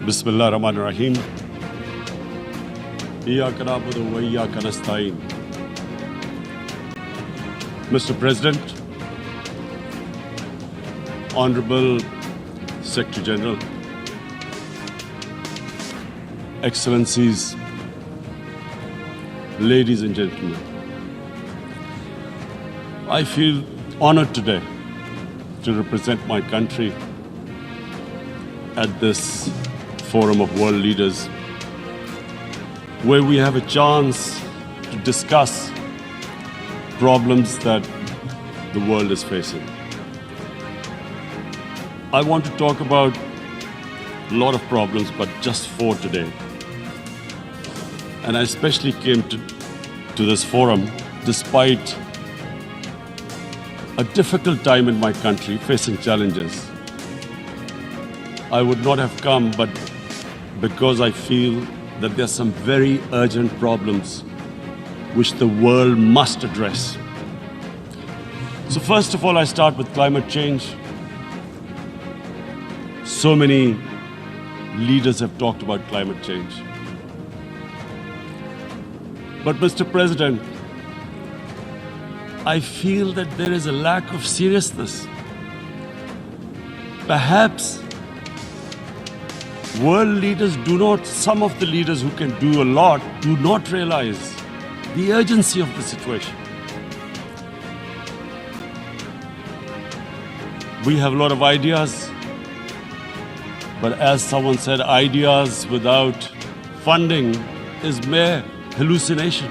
Bismillah ar-Rahman ar-Rahim. Iyyaka na'budu wa iyyaka nasta'in. Mr. President, Honorable Secretary General, Excellencies, ladies and gentlemen, I feel honored today to represent my country at this forum of world leaders, where we have a chance to discuss problems that the world is facing. I want to talk about a lot of problems, but just four today. And I especially came to this forum despite a difficult time in my country, facing challenges. I would not have come, but because I feel that there are some very urgent problems which the world must address. So first of all, I start with climate change. So many leaders have talked about climate change. But Mr. President, I feel that there is a lack of seriousness. Perhaps world leaders some of the leaders who can do a lot, do not realize the urgency of the situation. We have a lot of ideas, but as someone said, ideas without funding is mere hallucination.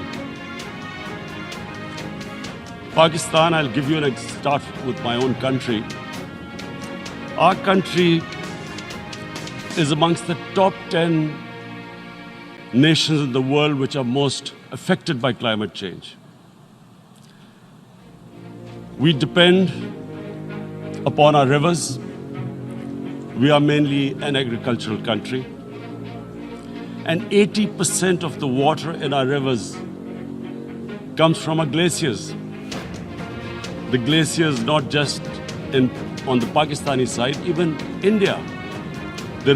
Pakistan, I'll give you start with my own country. Our country is amongst the top 10 nations in the world which are most affected by climate change. We depend upon our rivers. We are mainly an agricultural country. And 80% of the water in our rivers comes from our glaciers. The glaciers not just on the Pakistani side, even India. The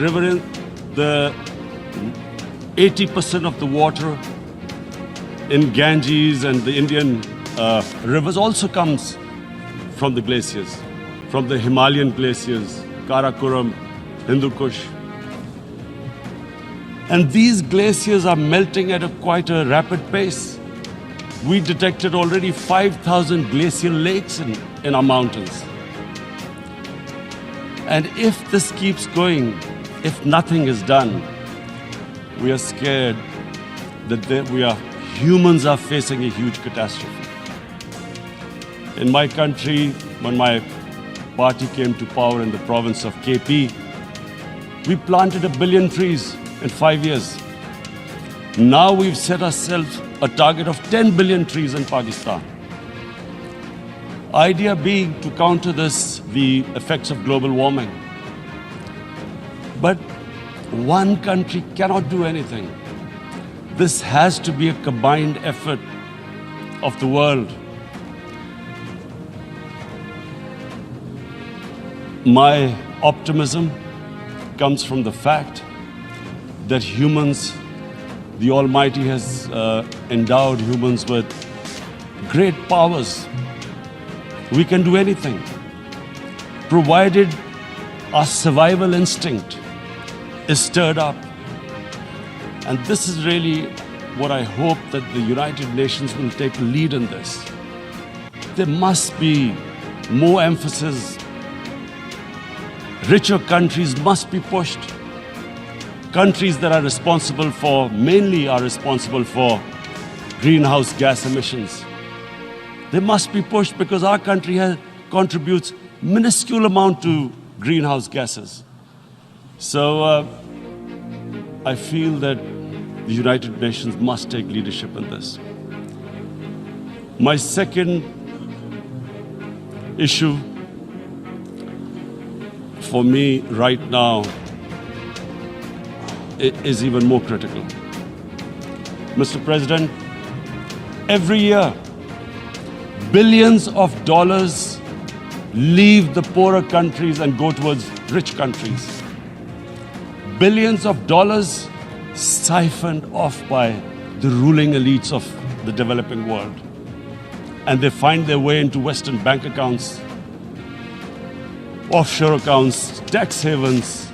80% of the water in Ganges and the Indian rivers also comes from the glaciers, from the Himalayan glaciers, Karakoram, Hindu Kush. And these glaciers are melting at quite a rapid pace. We detected already 5,000 glacial lakes in our mountains. And if this keeps going, if nothing is done, we are scared that humans are facing a huge catastrophe. In my country, when my party came to power in the province of KP, we planted 1 billion trees in 5 years. Now we've set ourselves a target of 10 billion trees in Pakistan. Idea being to counter the effects of global warming. But one country cannot do anything. This has to be a combined effort of the world. My optimism comes from the fact that humans, the Almighty has endowed humans with great powers. We can do anything, provided our survival instinct is stirred up. And this is really what I hope that the United Nations will take a lead in this. There must be more emphasis. Richer countries must be pushed. Countries that mainly are responsible for greenhouse gas emissions. They must be pushed because our country contributes minuscule amount to greenhouse gases. So I feel that the United Nations must take leadership in this. My second issue for me right now is even more critical. Mr. President, every year, billions of dollars leave the poorer countries and go towards rich countries. billions of dollars siphoned off by the ruling elites of the developing world. And they find their way into Western bank accounts, offshore accounts, tax havens,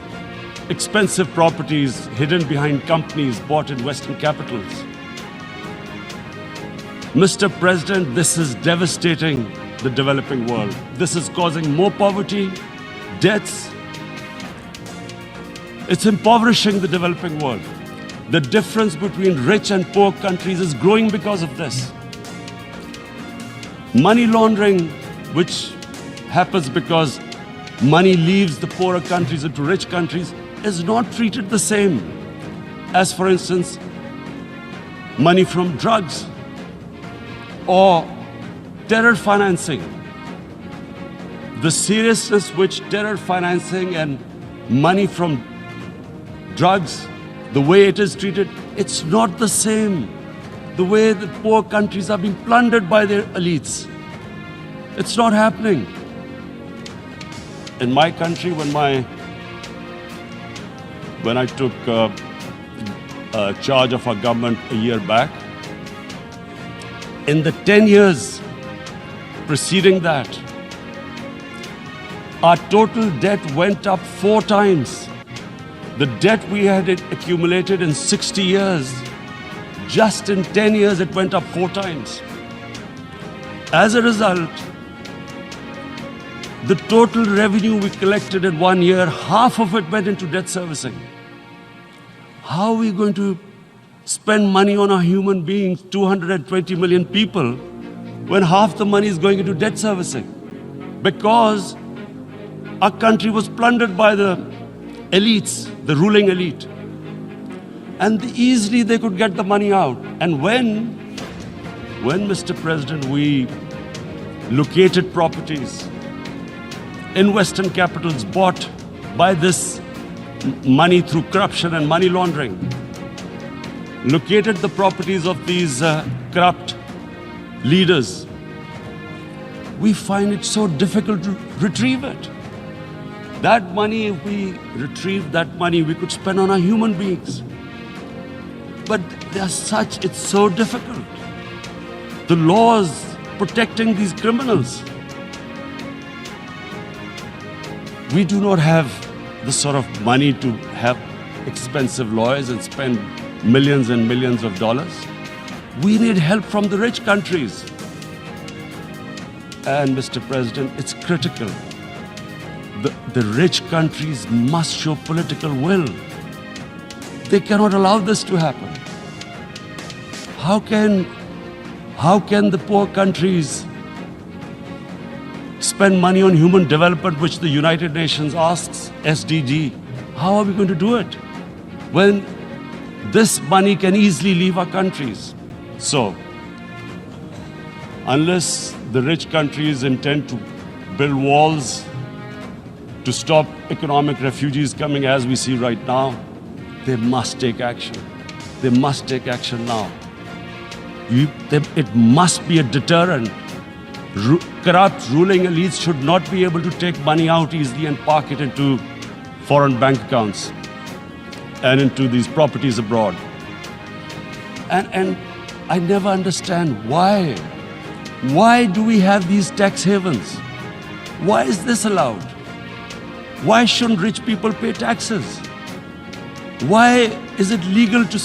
expensive properties hidden behind companies bought in Western capitals. Mr. President, this is devastating the developing world. This is causing more poverty, debts. It's impoverishing the developing world. The difference between rich and poor countries is growing because of this. Money laundering, which happens because money leaves the poorer countries into rich countries, is not treated the same as, for instance, money from drugs or terror financing. The seriousness which terror financing and money from drugs, the way it is treated, it's not the same. The way the poor countries are being plundered by their elites. It's not happening. In my country, when I took charge of our government a year back, in the 10 years preceding that, our total debt went up 4 times. The debt we had accumulated in 60 years, just in 10 years, it went up 4 times. As a result, the total revenue we collected in 1 year, half of it went into debt servicing. How are we going to spend money on our human beings, 220 million people, when half the money is going into debt servicing? Because our country was plundered by the elites, the ruling elite. And easily they could get the money out. And when, Mr. President, we located properties in Western capitals bought by this money through corruption and money laundering, located the properties of these corrupt leaders, we find it so difficult to retrieve it. That money, if we retrieve that money, we could spend on our human beings. But as such, it's so difficult. The laws protecting these criminals. We do not have the sort of money to have expensive lawyers and spend millions and millions of dollars. We need help from the rich countries. And Mr. President, it's critical. The rich countries must show political will. They cannot allow this to happen. How can the poor countries spend money on human development, which the United Nations asks, SDG? How are we going to do it when this money can easily leave our countries? So, unless the rich countries intend to build walls to stop economic refugees coming as we see right now, they must take action. They must take action now. It must be a deterrent. Corrupt ruling elites should not be able to take money out easily and park it into foreign bank accounts and into these properties abroad. And I never understand why. Why do we have these tax havens? Why is this allowed? Why shouldn't rich people pay taxes? Why is it legal to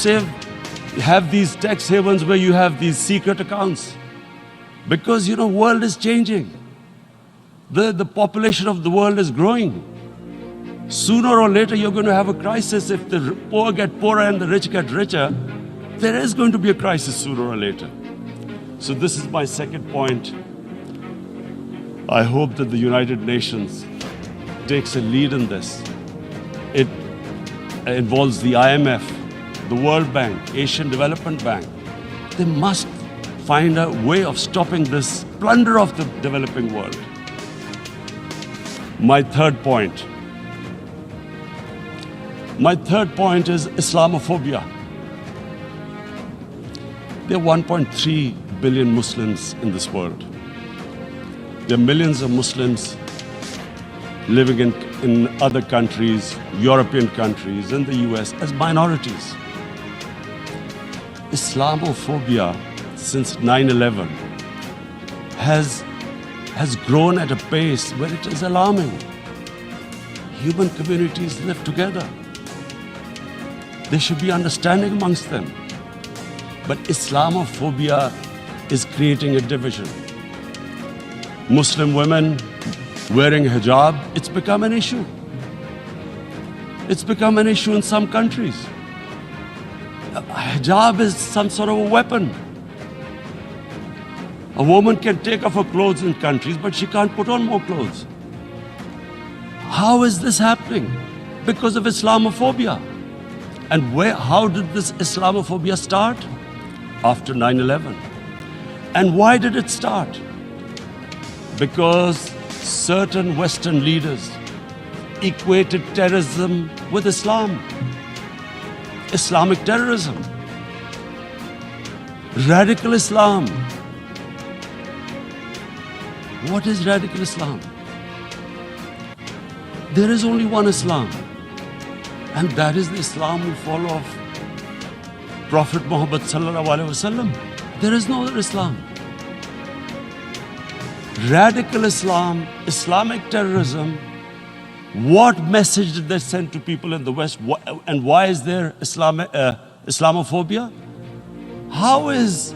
have these tax havens where you have these secret accounts? Because, world is changing. The population of the world is growing. Sooner or later, you're going to have a crisis. If the poor get poorer and the rich get richer, there is going to be a crisis sooner or later. So this is my second point. I hope that the United Nations takes a lead in this. It involves the IMF, the World Bank, Asian Development Bank. They must find a way of stopping this plunder of the developing world. My third point is Islamophobia. There are 1.3 billion Muslims in this world. There are millions of Muslims living in other countries, European countries, in the US, as minorities. Islamophobia since 9/11 has grown at a pace where it is alarming. Human communities live together. There should be understanding amongst them. But Islamophobia is creating a division. Muslim women wearing hijab, it's become an issue. It's become an issue in some countries. Hijab is some sort of a weapon. A woman can take off her clothes in countries, but she can't put on more clothes. How is this happening? Because of Islamophobia. And how did this Islamophobia start? After 9/11. And why did it start? Because certain Western leaders equated terrorism with Islam. Islamic terrorism. Radical Islam. What is radical Islam? There is only one Islam, and that is the Islam we follow of Prophet Muhammad sallallahu alaihi wasallam. There is no other Islam. Radical Islam, Islamic terrorism, what message did they send to people in the West? And why is there Islamophobia? How is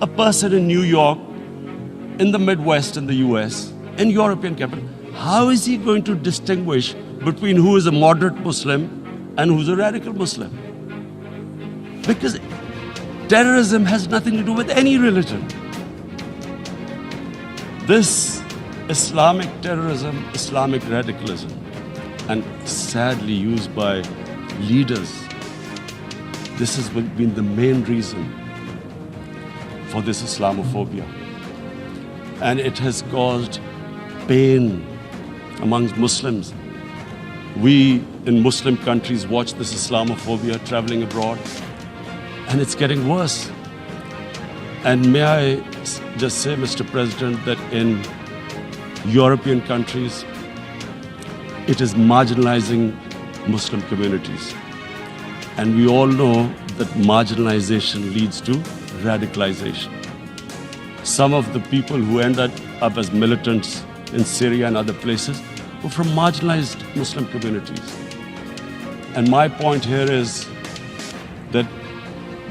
a person in New York, in the Midwest, in the US, in European capital, how is he going to distinguish between who is a moderate Muslim and who's a radical Muslim? Because terrorism has nothing to do with any religion. This Islamic terrorism, Islamic radicalism, and sadly used by leaders, this has been the main reason for this Islamophobia. And it has caused pain amongst Muslims. We in Muslim countries watch this Islamophobia traveling abroad, and it's getting worse. And may I just say, Mr. President, that in European countries, it is marginalizing Muslim communities. And we all know that marginalization leads to radicalization. Some of the people who ended up as militants in Syria and other places were from marginalized Muslim communities. And my point here is that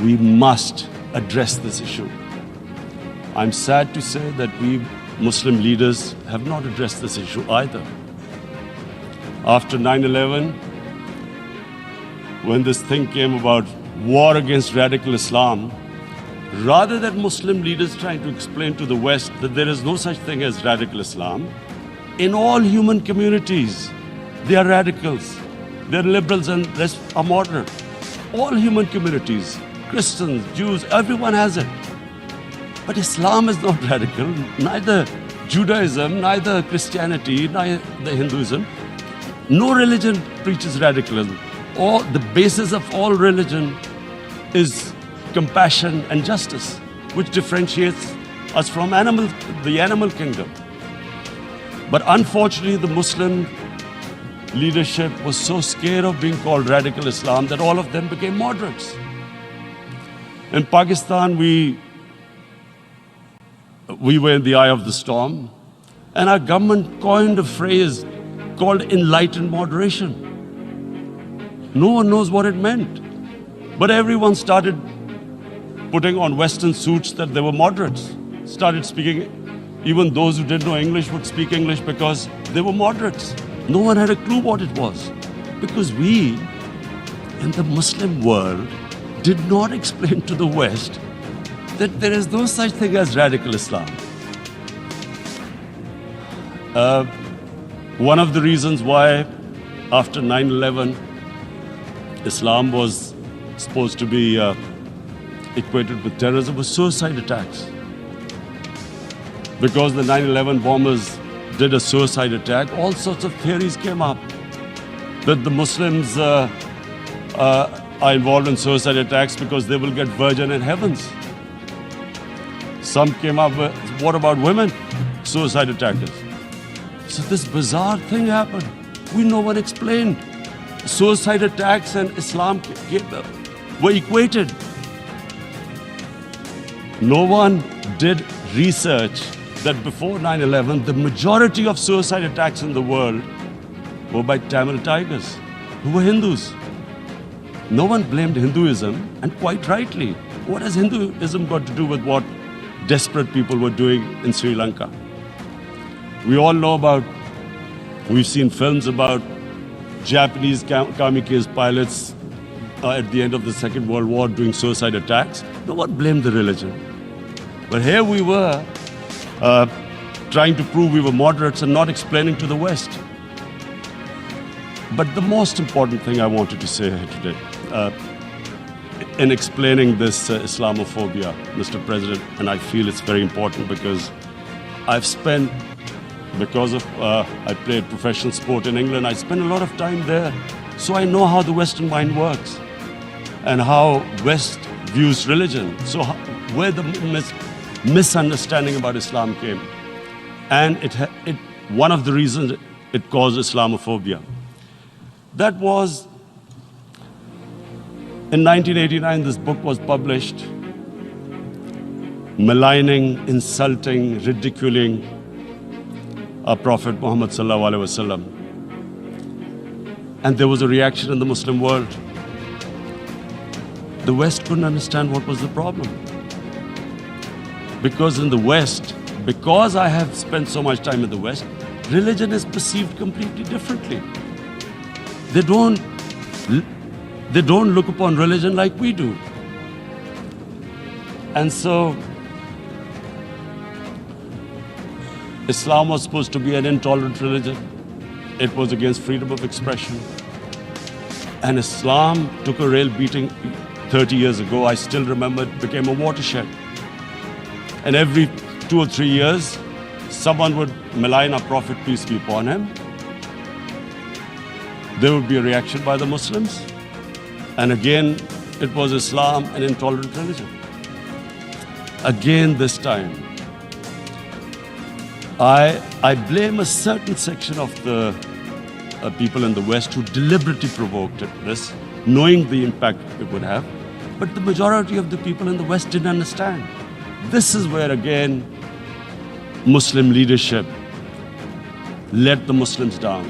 we must address this issue. I'm sad to say that we Muslim leaders have not addressed this issue either. After 9/11, when this thing came about war against radical Islam, rather than Muslim leaders trying to explain to the West that there is no such thing as radical Islam, in all human communities, they are radicals, they are liberals and rest are moderate. All human communities, Christians, Jews, everyone has it. But Islam is not radical, neither Judaism, neither Christianity, neither Hinduism. No religion preaches radicalism. The basis of all religion is compassion and justice, which differentiates us from the animal kingdom. But unfortunately, the Muslim leadership was so scared of being called radical Islam that all of them became moderates. In Pakistan, we were in the eye of the storm, and our government coined a phrase called enlightened moderation. No one knows what it meant, but everyone started putting on Western suits that they were moderates, started speaking. Even those who didn't know English would speak English because they were moderates. No one had a clue what it was, because we, in the Muslim world, did not explain to the West that there is no such thing as radical Islam. One of the reasons why, after 9/11, Islam was supposed to be equated with terrorism was suicide attacks. Because the 9/11 bombers did a suicide attack, all sorts of theories came up that the Muslims are involved in suicide attacks because they will get virgin in heavens. Some came up with, what about women suicide attackers? So this bizarre thing happened. No one explained. Suicide attacks and Islam were equated. No one did research that before 9/11, the majority of suicide attacks in the world were by Tamil tigers, who were Hindus. No one blamed Hinduism, and quite rightly. What has Hinduism got to do with what desperate people were doing in Sri Lanka? We all know we've seen films about Japanese kamikaze pilots at the end of the Second World War doing suicide attacks. No one blamed the religion. But here we were trying to prove we were moderates and not explaining to the West. But the most important thing I wanted to say here today, in explaining this Islamophobia, Mr. President, and I feel it's very important because I played professional sport in England, I spent a lot of time there, so I know how the Western mind works and how West views religion. So where the misunderstanding about Islam came. And one of the reasons it caused Islamophobia. That was, in 1989, this book was published, maligning, insulting, ridiculing our Prophet Muhammad sallallahu alaihi wasallam. And there was a reaction in the Muslim world. The West couldn't understand what was the problem. Because in the West, because I have spent so much time in the West, religion is perceived completely differently. They don't look upon religion like we do. And so Islam was supposed to be an intolerant religion. It was against freedom of expression. And Islam took a real beating 30 years ago. I still remember it became a watershed. And every 2 or 3 years, someone would malign our Prophet, peace be upon him. There would be a reaction by the Muslims. And again, it was Islam, an intolerant religion. Again this time, I blame a certain section of the people in the West who deliberately provoked this, knowing the impact it would have. But the majority of the people in the West didn't understand. This is where, again, Muslim leadership let the Muslims down.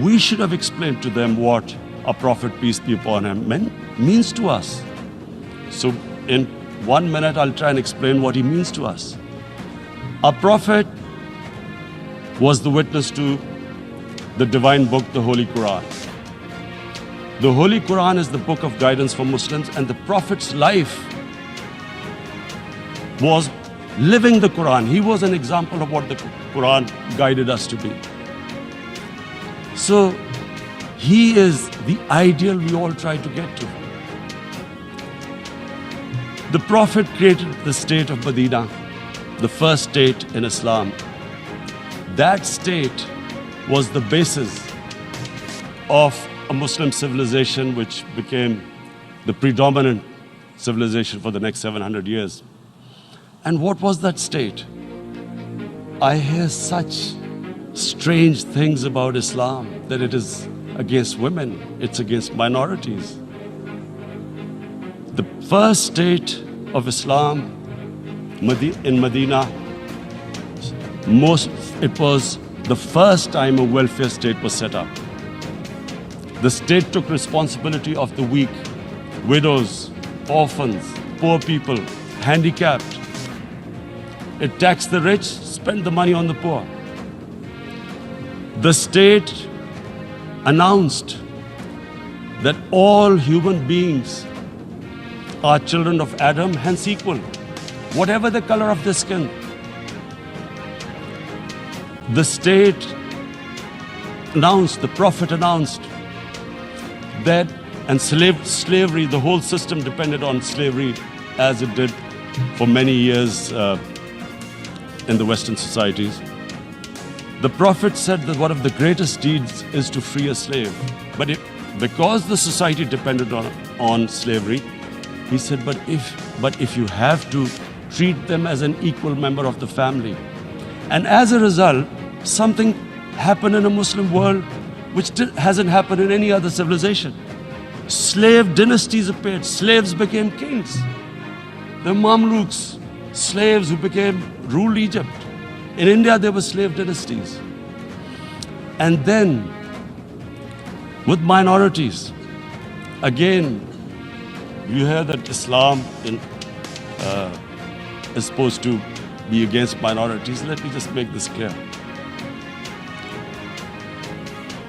We should have explained to them what our Prophet, peace be upon him, means to us. So in 1 minute, I'll try and explain what he means to us. Our Prophet was the witness to the divine book, the Holy Quran. The Holy Quran is the book of guidance for Muslims, and the Prophet's life was living the Quran. He was an example of what the Quran guided us to be. So he is the ideal we all try to get to. The Prophet created the state of Medina, the first state in Islam. That state was the basis of a Muslim civilization which became the predominant civilization for the next 700 years. And what was that state? I hear such strange things about Islam, that it is against women, it's against minorities. The first state of Islam in Medina, it was the first time a welfare state was set up. The state took responsibility of the weak, widows, orphans, poor people, handicapped. It taxed the rich, spent the money on the poor. The state announced that all human beings are children of Adam, hence equal, whatever the color of their skin. The state announced, the Prophet announced that, and slavery, the whole system depended on slavery as it did for many years in the Western societies. The Prophet said that one of the greatest deeds is to free a slave. But because the society depended on slavery, he said, but if you have to, treat them as an equal member of the family. And as a result, something happened in a Muslim world which hasn't happened in any other civilization. Slave dynasties appeared. Slaves became kings. The Mamluks, slaves who ruled Egypt. In India, there were slave dynasties. And then, with minorities, again, you hear that Islam is supposed to be against minorities. Let me just make this clear.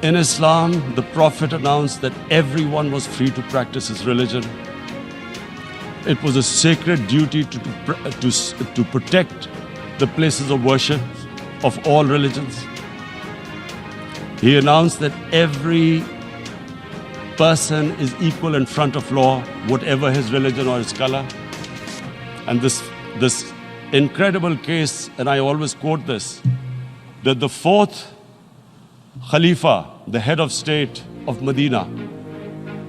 In Islam, the Prophet announced that everyone was free to practice his religion. It was a sacred duty to protect the places of worship of all religions. He announced that every person is equal in front of law, whatever his religion or his color. And this incredible case, and I always quote this, that the fourth Khalifa, the head of state of Medina,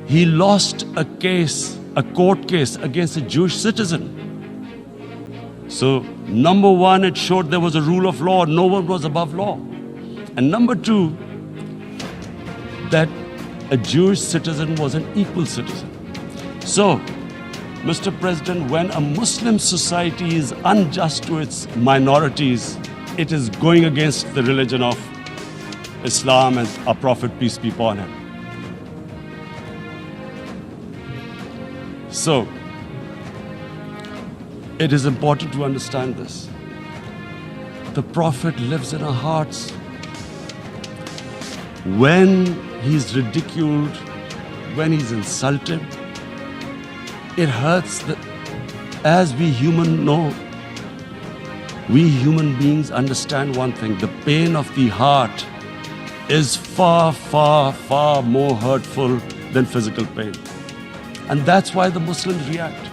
he lost a court case against a Jewish citizen. So, number one, it showed there was a rule of law, no one was above law. And number two, that a Jewish citizen was an equal citizen. So, Mr. President, when a Muslim society is unjust to its minorities, it is going against the religion of Islam and our Prophet, peace be upon him. So, it is important to understand this. The Prophet lives in our hearts. When he's ridiculed, when he's insulted, it hurts. As we human know, we human beings understand one thing: the pain of the heart is far, far, far more hurtful than physical pain. And that's why the Muslims react.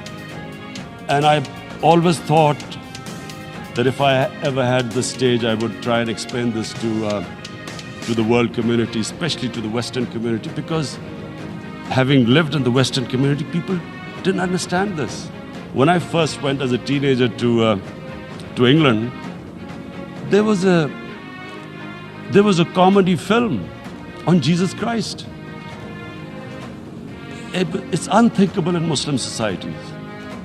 And I always thought that if I ever had the stage, I would try and explain this to the world community, especially to the Western community, because having lived in the Western community, people didn't understand this. When I first went as a teenager to England, there was a comedy film on Jesus Christ. It's unthinkable in Muslim societies.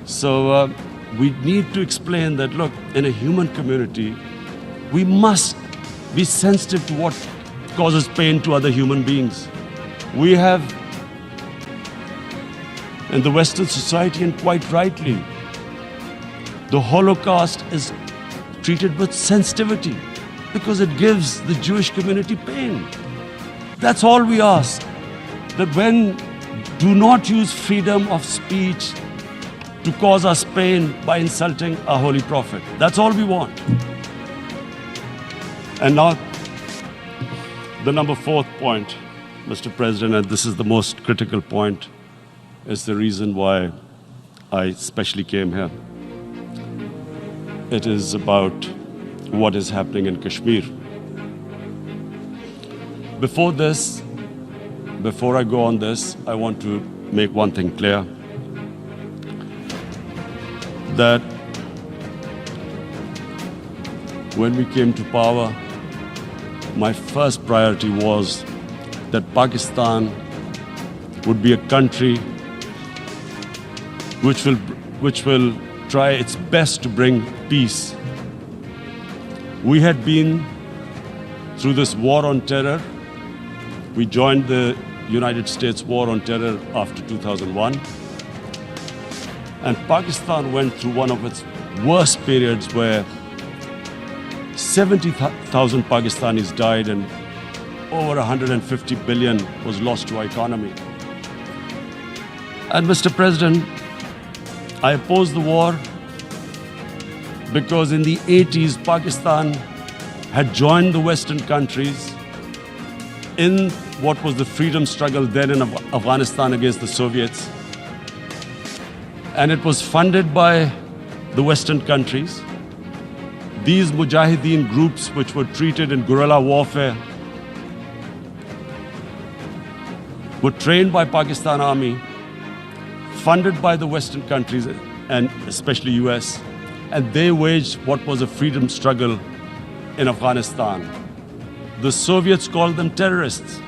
So we need to explain that, look, in a human community, we must be sensitive to what causes pain to other human beings. We have, in the Western society, and quite rightly, the Holocaust is treated with sensitivity because it gives the Jewish community pain. That's all we ask. That do not use freedom of speech to cause us pain by insulting our holy prophet. That's all we want. And now, the number fourth point, Mr. President, and this is the most critical point, is the reason why I especially came here. It is about what is happening in Kashmir. Before I go on this, I want to make one thing clear. That when we came to power, my first priority was that Pakistan would be a country which will try its best to bring peace. We had been through this war on terror. We joined the United States war on terror after 2001. And Pakistan went through one of its worst periods where 70,000 Pakistanis died and over 150 billion was lost to our economy. And Mr. President, I opposed the war because in the 80s, Pakistan had joined the Western countries in what was the freedom struggle then in Afghanistan against the Soviets. And it was funded by the Western countries. These Mujahideen groups, which were treated in guerrilla warfare, were trained by Pakistan Army, funded by the Western countries and especially US, and they waged what was a freedom struggle in Afghanistan. The Soviets called them terrorists.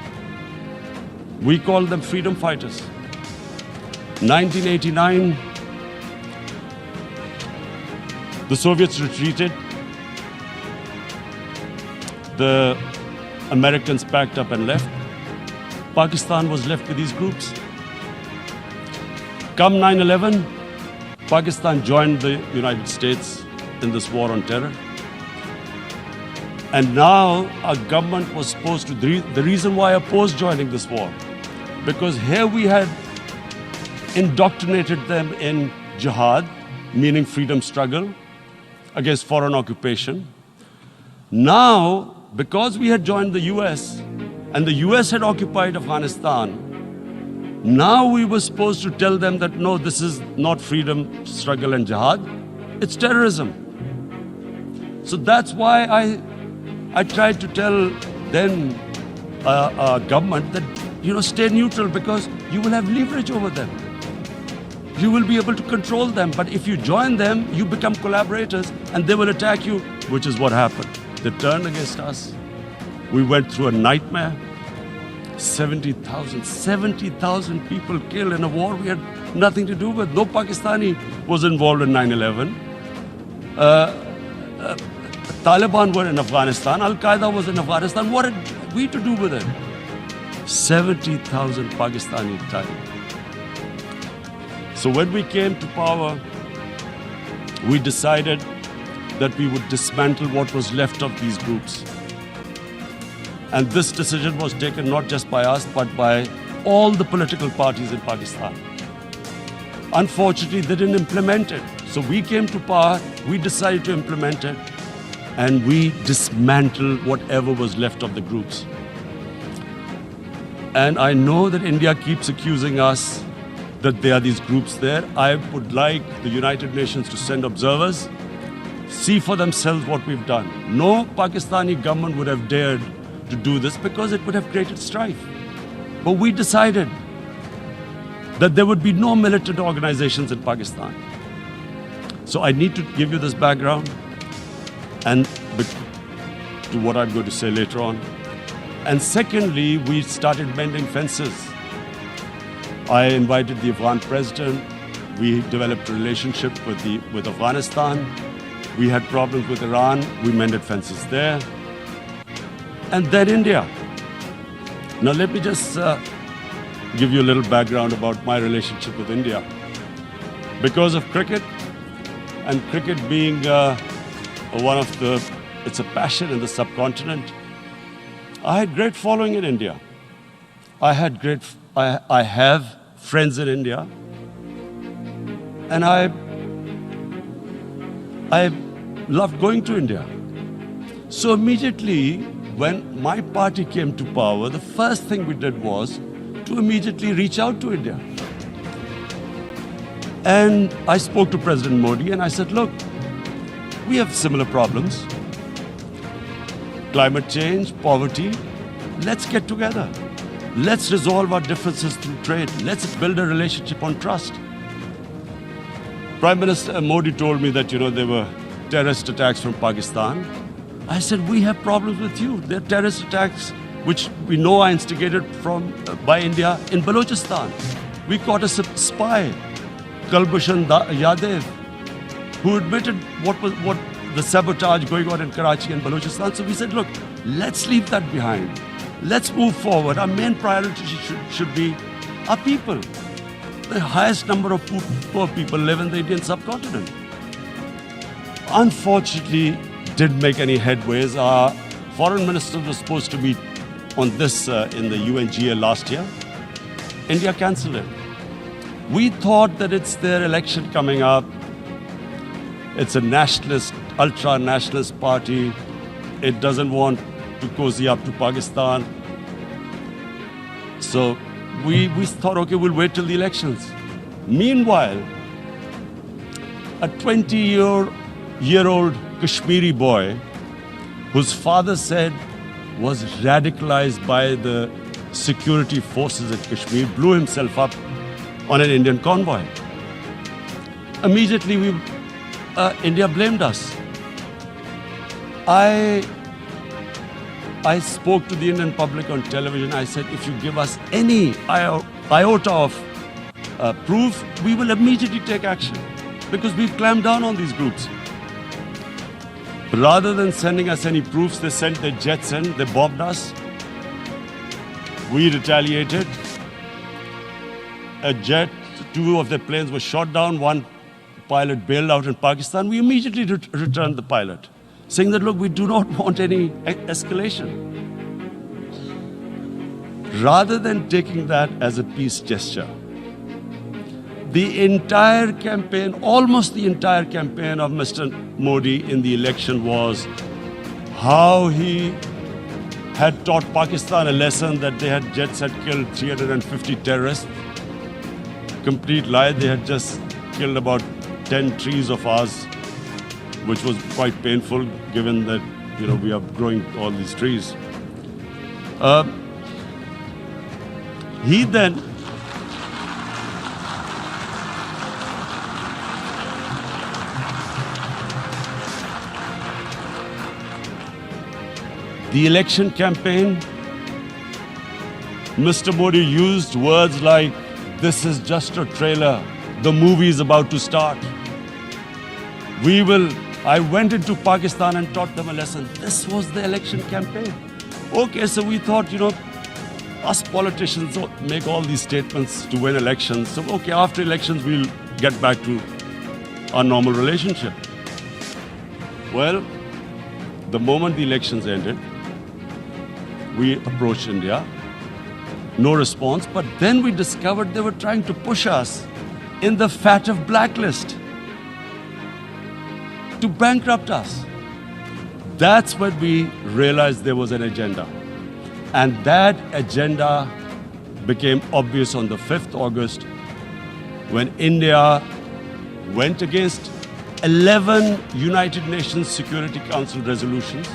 We called them freedom fighters. 1989, the Soviets retreated. The Americans packed up and left. Pakistan was left with these groups. Come 9/11, Pakistan joined the United States in this war on terror. And now our government was supposed to, the reason why I opposed joining this war, because here we had indoctrinated them in jihad, meaning freedom struggle against foreign occupation. Now, because we had joined the US and the US had occupied Afghanistan, now we were supposed to tell them that no, this is not freedom struggle and jihad, it's terrorism. So that's why I tried to tell then government that, stay neutral, because you will have leverage over them. You will be able to control them. But if you join them, you become collaborators and they will attack you, which is what happened. They turned against us. We went through a nightmare. 70,000 people killed in a war we had nothing to do with. No Pakistani was involved in 9/11. Taliban were in Afghanistan. Al-Qaeda was in Afghanistan. What had we to do with it? 70,000 Pakistani died. So when we came to power, we decided that we would dismantle what was left of these groups. And this decision was taken not just by us, but by all the political parties in Pakistan. Unfortunately, they didn't implement it. So we came to power, we decided to implement it, and we dismantled whatever was left of the groups. And I know that India keeps accusing us that there are these groups there. I would like the United Nations to send observers, see for themselves what we've done. No Pakistani government would have dared to do this because it would have created strife. But we decided that there would be no militant organizations in Pakistan. So I need to give you this background and to what I'm going to say later on. And secondly, we started mending fences. I invited the Afghan president. We developed a relationship with Afghanistan. We had problems with Iran. We mended fences there. And then India. Now let me just give you a little background about my relationship with India. Because of cricket, and cricket being it's a passion in the subcontinent, I had great following in India. I have friends in India, and I loved going to India. So immediately, when my party came to power, the first thing we did was to immediately reach out to India. And I spoke to President Modi and I said, look, we have similar problems. Climate change, poverty. Let's get together. Let's resolve our differences through trade. Let's build a relationship on trust. Prime Minister Modi told me that, there were terrorist attacks from Pakistan. I said, we have problems with you. There are terrorist attacks which we know are instigated by India in Balochistan. We caught a spy, Kulbhushan Yadav, who admitted what the sabotage going on in Karachi and Balochistan. So we said, look, let's leave that behind. Let's move forward. Our main priority should be our people. The highest number of poor people live in the Indian subcontinent. Unfortunately, didn't make any headways. Our foreign minister was supposed to meet on this in the UNGA last year. India cancelled it. We thought that it's their election coming up. It's a nationalist, ultra-nationalist party. It doesn't want to cozy up to Pakistan. So we thought, okay, we'll wait till the elections. Meanwhile, a 20-year-old Kashmiri boy, whose father said was radicalized by the security forces in Kashmir, blew himself up on an Indian convoy. Immediately, India blamed us. I spoke to the Indian public on television. I said, if you give us any iota of proof, we will immediately take action because we've clamped down on these groups. Rather than sending us any proofs, they sent their jets in, they bombed us. We retaliated. A jet, two of their planes were shot down, one pilot bailed out in Pakistan. We immediately returned the pilot, saying that, look, we do not want any escalation. Rather than taking that as a peace gesture, the entire campaign, almost the entire campaign of Mr. Modi in the election was how he had taught Pakistan a lesson that they had jets had killed 350 terrorists. Complete lie. They had just killed about 10 trees of ours, which was quite painful given that, we are growing all these trees. He then the election campaign, Mr. Modi used words like, this is just a trailer. The movie is about to start. I went into Pakistan and taught them a lesson. This was the election campaign. Okay, so we thought, us politicians make all these statements to win elections. So, okay, after elections, we'll get back to our normal relationship. Well, the moment the elections ended, we approached India. No response, but then we discovered they were trying to push us in the FATF blacklist to bankrupt us. That's when we realized there was an agenda. And that agenda became obvious on the 5th August when India went against 11 United Nations Security Council resolutions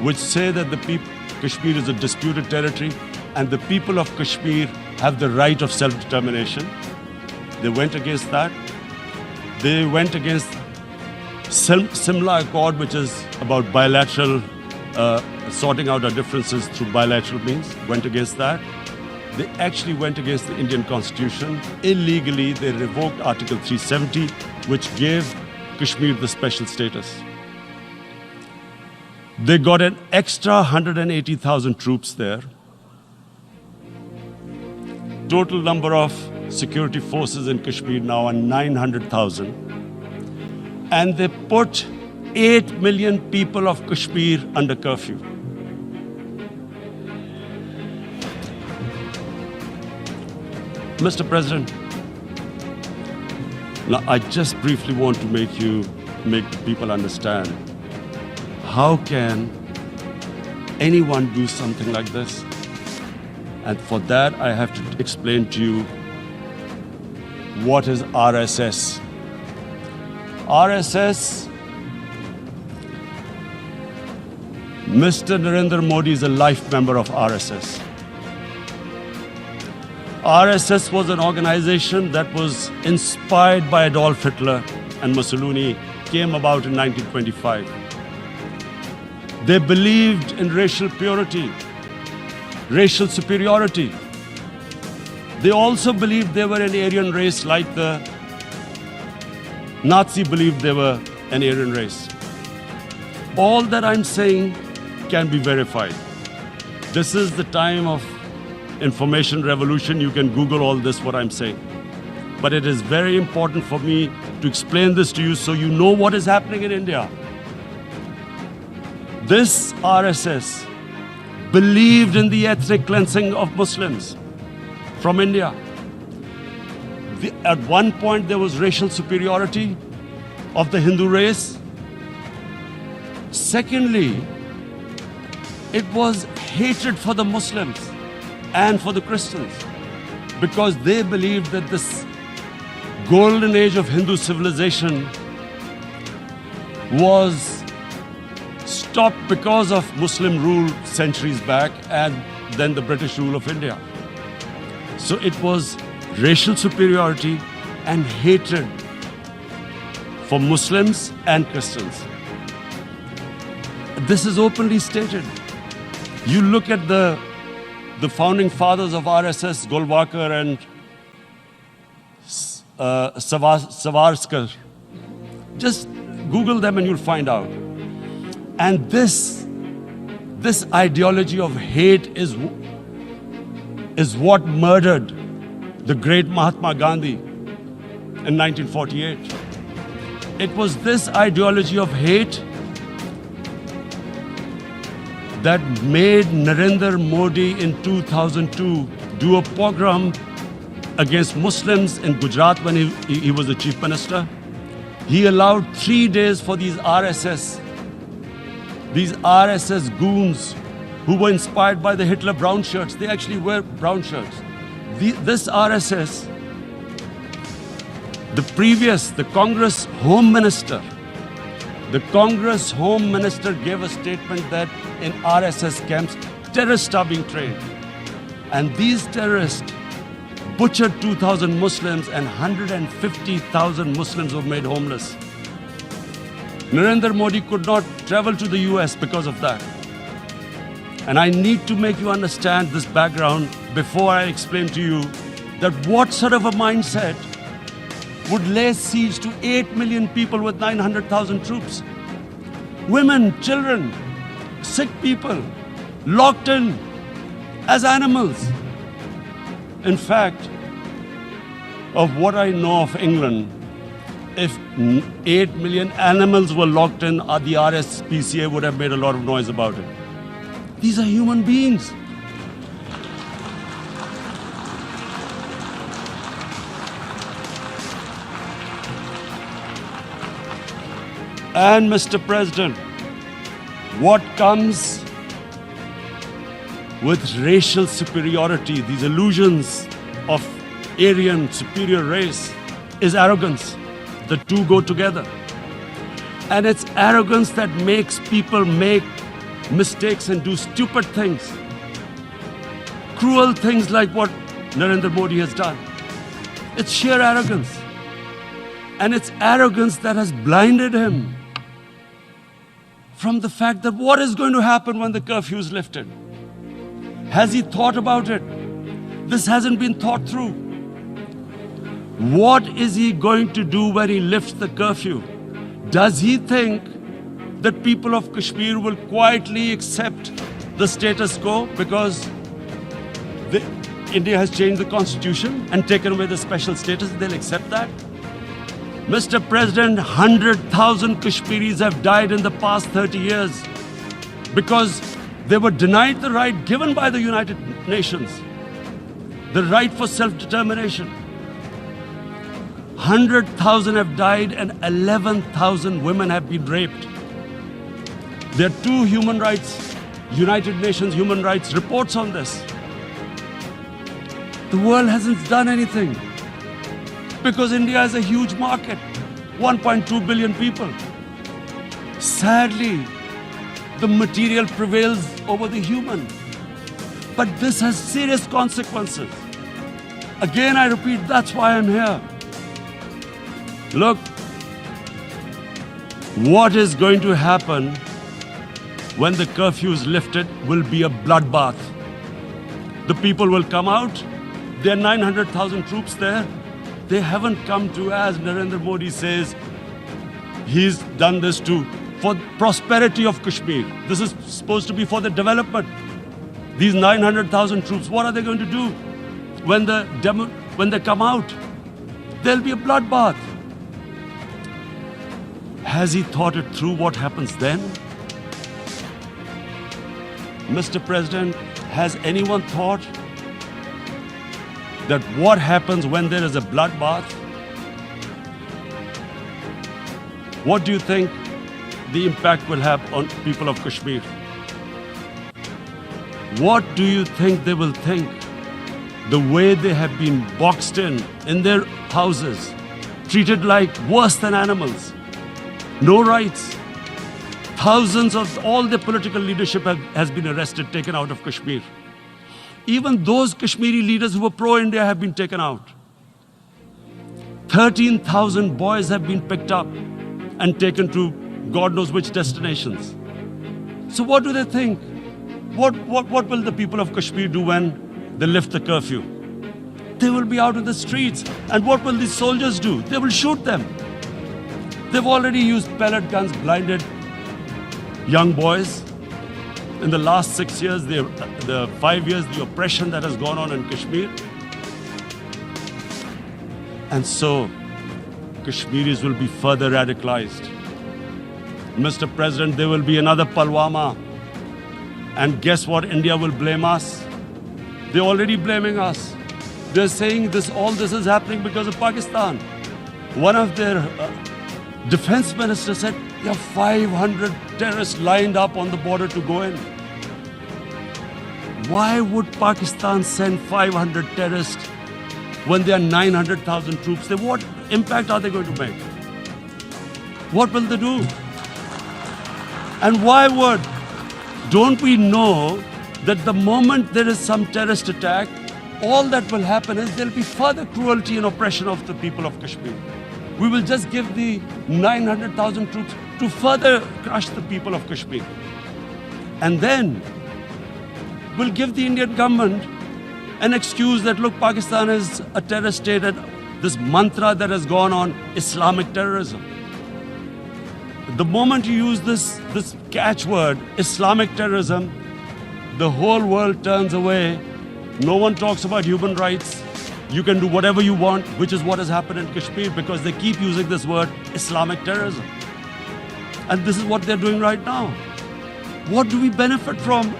which say that Kashmir is a disputed territory and the people of Kashmir have the right of self-determination. They went against that. They went against Simla Accord, which is about bilateral, sorting out our differences through bilateral means, went against that. They actually went against the Indian Constitution. Illegally, they revoked Article 370, which gave Kashmir the special status. They got an extra 180,000 troops there. Total number of security forces in Kashmir now are 900,000. And they put 8 million people of Kashmir under curfew. Mr. President, now I just briefly want to make the people understand how can anyone do something like this? And for that, I have to explain to you what is RSS. RSS, Mr. Narendra Modi is a life member of RSS. RSS was an organization that was inspired by Adolf Hitler and Mussolini, came about in 1925. They believed in racial purity, racial superiority. They also believed they were an Aryan race like the Nazi believed they were an Aryan race. All that I'm saying can be verified. This is the time of information revolution. You can Google all this, what I'm saying. But it is very important for me to explain this to you so you know what is happening in India. This RSS believed in the ethnic cleansing of Muslims from India. At one point, there was racial superiority of the Hindu race. Secondly, it was hatred for the Muslims and for the Christians because they believed that this golden age of Hindu civilization was stopped because of Muslim rule centuries back and then the British rule of India. So it was racial superiority and hatred for Muslims and Christians. This is openly stated. You look at the founding fathers of RSS, Golwalkar and Savarkar. Just Google them and you'll find out. And this ideology of hate is what murdered the great Mahatma Gandhi in 1948. It was this ideology of hate that made Narendra Modi in 2002 do a pogrom against Muslims in Gujarat when he was the chief minister. He allowed 3 days for these RSS goons who were inspired by the Hitler brown shirts. They actually wear brown shirts. This RSS, the Congress Home Minister gave a statement that in RSS camps, terrorists are being trained. And these terrorists butchered 2,000 Muslims and 150,000 Muslims were made homeless. Narendra Modi could not travel to the US because of that. And I need to make you understand this background before I explain to you that what sort of a mindset would lay siege to 8 million people with 900,000 troops. Women, children, sick people, locked in as animals. In fact, of what I know of England, if 8 million animals were locked in, the RSPCA would have made a lot of noise about it. These are human beings. And Mr. President, what comes with racial superiority, these illusions of Aryan superior race, is arrogance. The two go together. And it's arrogance that makes people make mistakes and do stupid things. Cruel things like what Narendra Modi has done. It's sheer arrogance. And it's arrogance that has blinded him from the fact that what is going to happen when the curfew is lifted. Has he thought about it? This hasn't been thought through. What is he going to do when he lifts the curfew? Does he think that people of Kashmir will quietly accept the status quo because India has changed the constitution and taken away the special status? They'll accept that? Mr. President, 100,000 Kashmiris have died in the past 30 years because they were denied the right given by the United Nations, the right for self-determination. 100,000 have died and 11,000 women have been raped. There are 2 United Nations human rights reports on this. The world hasn't done anything because India is a huge market, 1.2 billion people. Sadly, the material prevails over the human. But this has serious consequences. Again, I repeat, that's why I'm here. Look, what is going to happen when the curfew is lifted will be a bloodbath. The people will come out. There are 900,000 troops there. They haven't come to, as Narendra Modi says, he's done this for prosperity of Kashmir. This is supposed to be for the development. These 900,000 troops, what are they going to do when they come out? There'll be a bloodbath. Has he thought it through what happens then? Mr. President, has anyone thought that what happens when there is a bloodbath? What do you think the impact will have on people of Kashmir? What do you think they will think? The way they have been boxed in their houses, treated like worse than animals, no rights. Thousands of all the political leadership has been arrested, taken out of Kashmir. Even those Kashmiri leaders who were pro-India have been taken out. 13,000 boys have been picked up and taken to God knows which destinations. So what do they think? What will the people of Kashmir do when they lift the curfew? They will be out in the streets. And what will these soldiers do? They will shoot them. They've already used pellet guns, blinded young boys. In the last 6 years, the 5 years, the oppression that has gone on in Kashmir. And so, Kashmiris will be further radicalized. Mr. President, there will be another Pulwama. And guess what? India will blame us. They're already blaming us. They're saying all this is happening because of Pakistan. One of their defense ministers said, there are 500 terrorists lined up on the border to go in. Why would Pakistan send 500 terrorists when there are 900,000 troops? What impact are they going to make? What will they do? And why would? Don't we know that the moment there is some terrorist attack, all that will happen is there will be further cruelty and oppression of the people of Kashmir. We will just give the 900,000 troops to further crush the people of Kashmir. And then we'll give the Indian government an excuse that, look, Pakistan is a terrorist state, and this mantra that has gone on, Islamic terrorism. The moment you use this catchword, Islamic terrorism, the whole world turns away. No one talks about human rights. You can do whatever you want, which is what has happened in Kashmir, because they keep using this word, Islamic terrorism. And this is what they're doing right now. What do we benefit from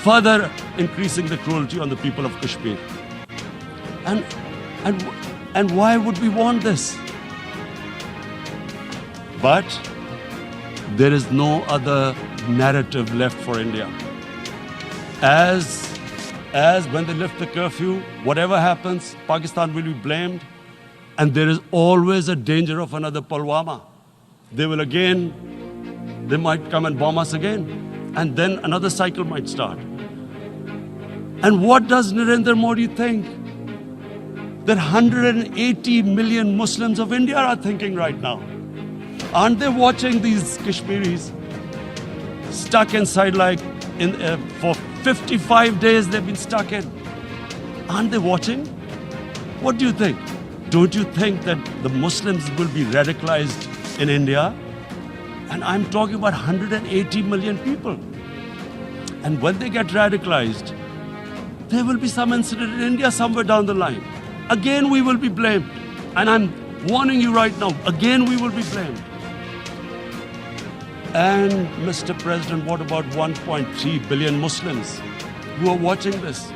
further increasing the cruelty on the people of Kashmir? And why would we want this? But there is no other narrative left for India. As when they lift the curfew, whatever happens, Pakistan will be blamed, and there is always a danger of another Pulwama. They might come and bomb us again, and then another cycle might start. And what does Narendra Modi think? That 180 million Muslims of India are thinking right now. Aren't they watching these Kashmiris stuck inside for 55 days they've been stuck in? Aren't they watching? What do you think? Don't you think that the Muslims will be radicalized in India? And I'm talking about 180 million people. And when they get radicalized, there will be some incident in India somewhere down the line. Again, we will be blamed. And I'm warning you right now, again we will be blamed. And Mr. President, what about 1.3 billion Muslims who are watching this?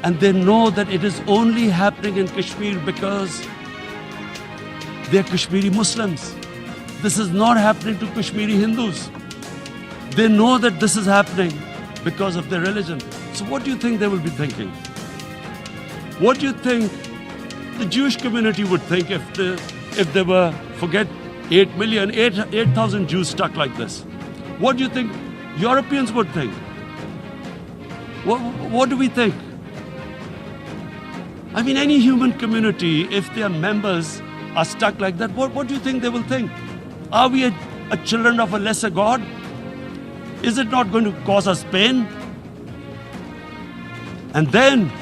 And they know that it is only happening in Kashmir because they're Kashmiri Muslims. This is not happening to Kashmiri Hindus. They know that this is happening because of their religion. So what do you think they will be thinking? What do you think the Jewish community would think if they were, forget 8,000 Jews stuck like this? What do you think Europeans would think? What do we think? I mean, any human community, if their members are stuck like that, what do you think they will think? Are we a children of a lesser God? Is it not going to cause us pain? And then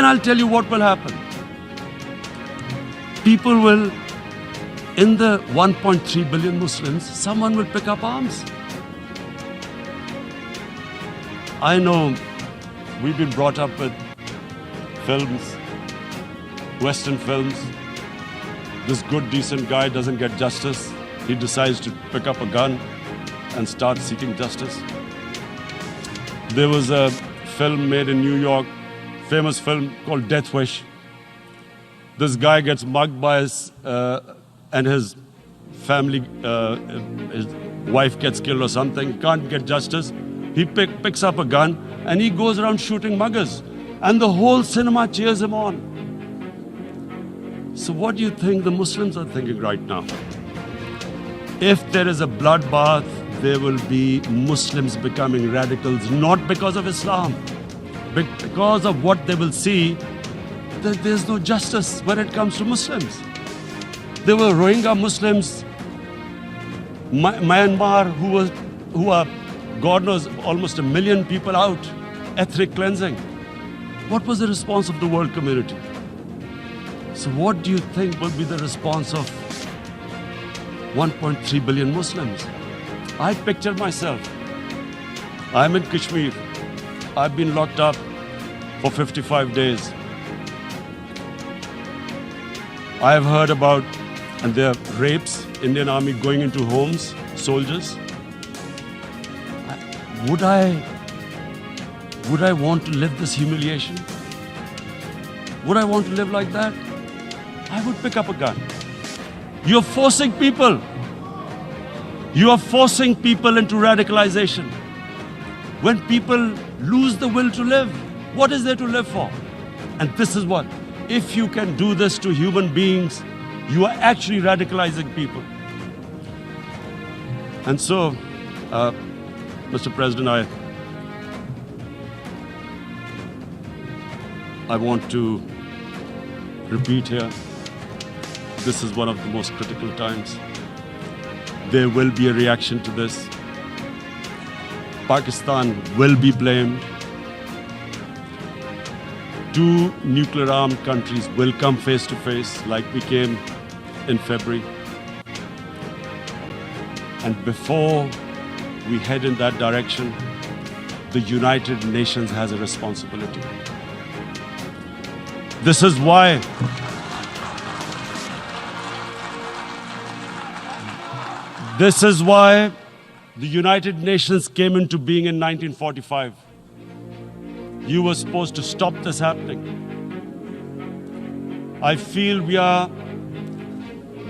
I'll tell you what will happen. People will, in the 1.3 billion Muslims, someone will pick up arms. I know we've been brought up with films, Western films. This good, decent guy doesn't get justice. He decides to pick up a gun and start seeking justice. There was a film made in New York, famous film called Death Wish. This guy gets mugged by and his family, his wife gets killed or something, can't get justice. He picks up a gun and he goes around shooting muggers. And the whole cinema cheers him on. So what do you think the Muslims are thinking right now? If there is a bloodbath, there will be Muslims becoming radicals, not because of Islam, but because of what they will see there's no justice when it comes to Muslims. There were Rohingya Muslims, Myanmar, who are, God knows, almost 1 million people out, ethnic cleansing. What was the response of the world community? So what do you think will be the response of 1.3 billion Muslims? I picture myself. I'm in Kashmir. I've been locked up for 55 days. I've heard about, and there are rapes, Indian Army going into homes, soldiers. Would I want to live this humiliation? Would I want to live like that? I would pick up a gun. You're forcing people. You are forcing people into radicalization. When people lose the will to live, what is there to live for? And this is what, if you can do this to human beings, you are actually radicalizing people. And so, Mr. President, I want to repeat here, this is one of the most critical times. There will be a reaction to this. Pakistan will be blamed. 2 nuclear-armed countries will come face to face like we came in February. And before we head in that direction, the United Nations has a responsibility. This is why the United Nations came into being in 1945. You were supposed to stop this happening. I feel we are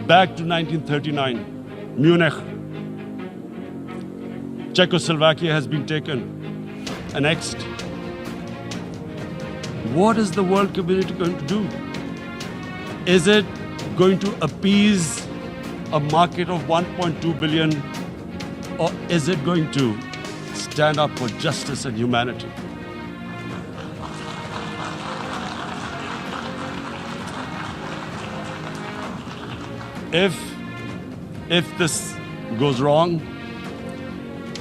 back to 1939, Munich. Czechoslovakia has been taken, annexed. What is the world community going to do? Is it going to appease a market of 1.2 billion, or is it going to stand up for justice and humanity? If this goes wrong,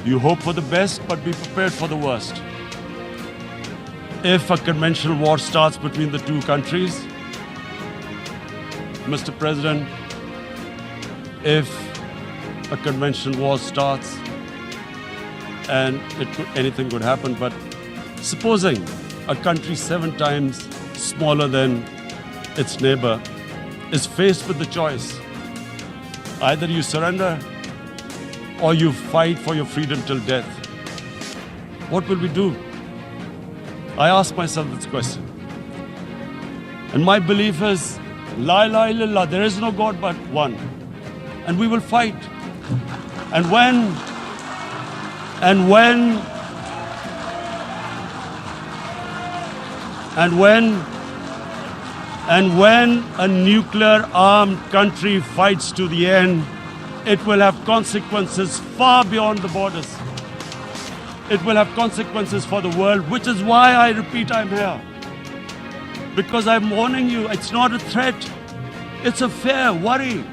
you hope for the best, but be prepared for the worst. If a conventional war starts between the 2 countries, Mr. President, if a conventional war starts, and anything could happen, but supposing a country 7 times smaller than its neighbor is faced with the choice, either you surrender or you fight for your freedom till death, what will we do? I ask myself this question. And my belief is, La ilaha illallah, there is no God but one. And we will fight. And when a nuclear-armed country fights to the end, it will have consequences far beyond the borders. It will have consequences for the world, which is why I repeat I'm here. Because I'm warning you, it's not a threat. It's a fair worry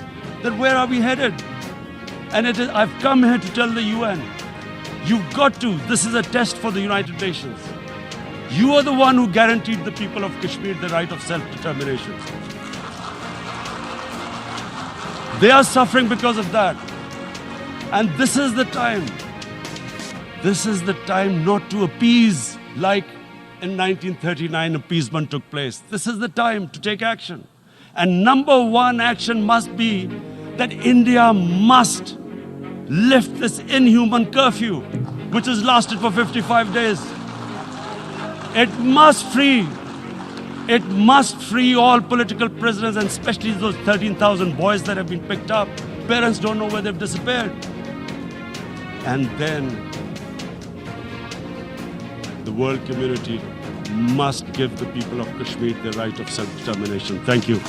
that where are we headed? And I've come here to tell the UN, you've got to, this is a test for the United Nations. You are the one who guaranteed the people of Kashmir the right of self-determination. They are suffering because of that. And this is the time. This is the time not to appease like in 1939 appeasement took place. This is the time to take action. And number 1 action must be that India must lift this inhuman curfew, which has lasted for 55 days. It must free all political prisoners, and especially those 13,000 boys that have been picked up. Parents don't know where they've disappeared. And then the world community must give the people of Kashmir the right of self-determination. Thank you.